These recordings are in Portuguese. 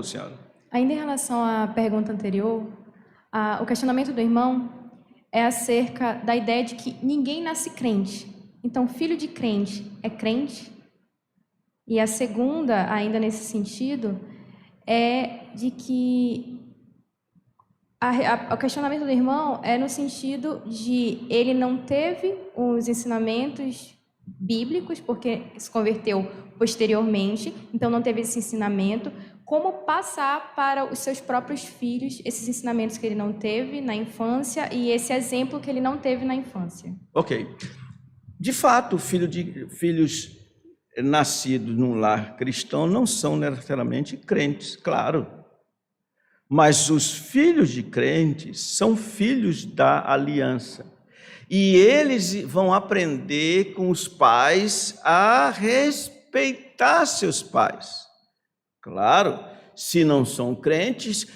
Senhora. Ainda em relação à pergunta anterior, o questionamento do irmão é acerca da ideia de que ninguém nasce crente. Então, filho de crente é crente? E a segunda, ainda nesse sentido, é de que o questionamento do irmão é no sentido de ele não teve os ensinamentos bíblicos, porque se converteu posteriormente, então não teve esse ensinamento. Como passar para os seus próprios filhos esses ensinamentos que ele não teve na infância e esse exemplo que ele não teve na infância? Ok. De fato, filhos nascidos num lar cristão não são necessariamente crentes, claro. Mas os filhos de crentes são filhos da aliança. E eles vão aprender com os pais a respeitar seus pais. Claro, se não são crentes,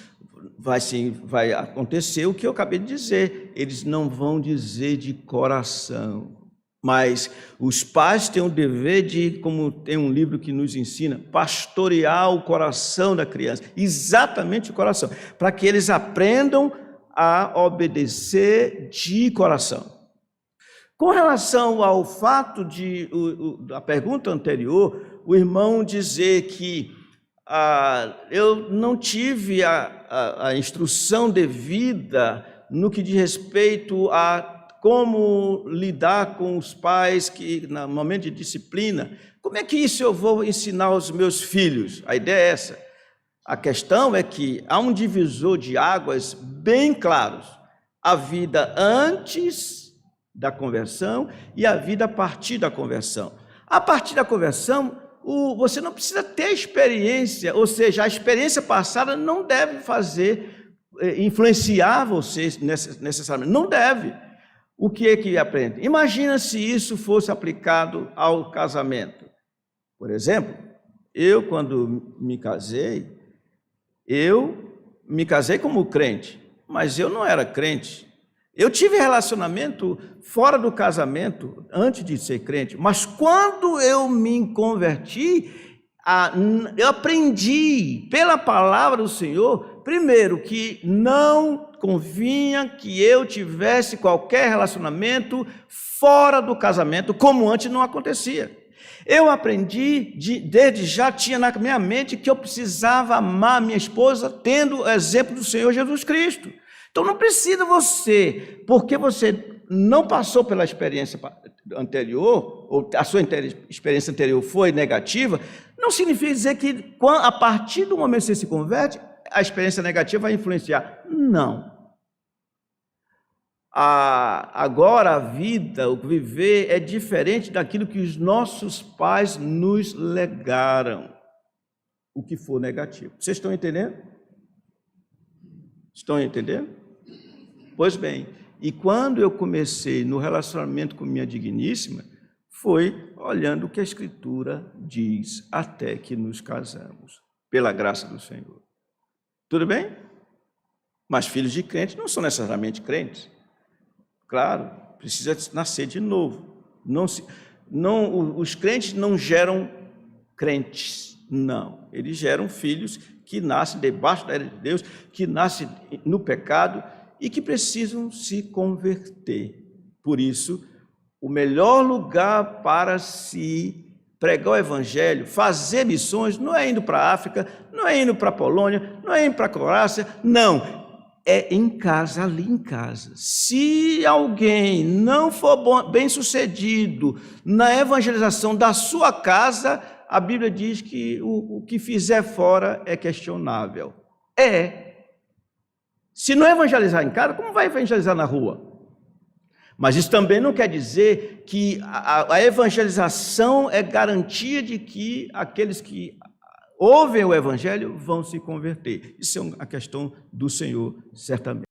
vai acontecer o que eu acabei de dizer. Eles não vão dizer de coração. Mas os pais têm o dever de, como tem um livro que nos ensina, pastorear o coração da criança, exatamente o coração, para que eles aprendam a obedecer de coração. Com relação ao fato da pergunta anterior, o irmão dizer que eu não tive a instrução devida no que diz respeito a como lidar com os pais que, no momento de disciplina, como é que isso eu vou ensinar aos meus filhos? A ideia é essa. A questão é que há um divisor de águas bem claros. A vida antes da conversão e a vida a partir da conversão. A partir da conversão, você não precisa ter experiência, ou seja, a experiência passada não deve influenciar você necessariamente, não deve. O que é que aprende? Imagina se isso fosse aplicado ao casamento. Por exemplo, quando me casei como crente, mas eu não era crente. Eu tive relacionamento fora do casamento antes de ser crente, mas quando eu me converti, eu aprendi pela palavra do Senhor, primeiro, que não convinha que eu tivesse qualquer relacionamento fora do casamento, como antes não acontecia. Eu aprendi, desde já tinha na minha mente que eu precisava amar minha esposa tendo o exemplo do Senhor Jesus Cristo. Então não precisa você, porque você não passou pela experiência anterior, ou a sua experiência anterior foi negativa, não significa dizer que a partir do momento que você se converte, a experiência negativa vai influenciar. Não. Agora a vida, o viver, é diferente daquilo que os nossos pais nos legaram, o que for negativo. Vocês estão entendendo? Estão entendendo? Pois bem, e quando eu comecei no relacionamento com minha digníssima, foi olhando o que a Escritura diz, até que nos casamos, pela graça do Senhor. Tudo bem? Mas filhos de crentes não são necessariamente crentes. Claro, precisa nascer de novo. Os crentes não geram crentes, não. Eles geram filhos que nascem debaixo da era de Deus, que nascem no pecado e que precisam se converter. Por isso, o melhor lugar para se pregar o evangelho, fazer missões, não é indo para a África, não é indo para a Polônia, não é indo para a Croácia, não. É em casa, ali em casa. Se alguém não for bem sucedido na evangelização da sua casa, a Bíblia diz que o que fizer fora é questionável. Se não evangelizar em casa, como vai evangelizar na rua? Mas isso também não quer dizer que a evangelização é garantia de que aqueles que ouvem o evangelho vão se converter. Isso é uma questão do Senhor, certamente.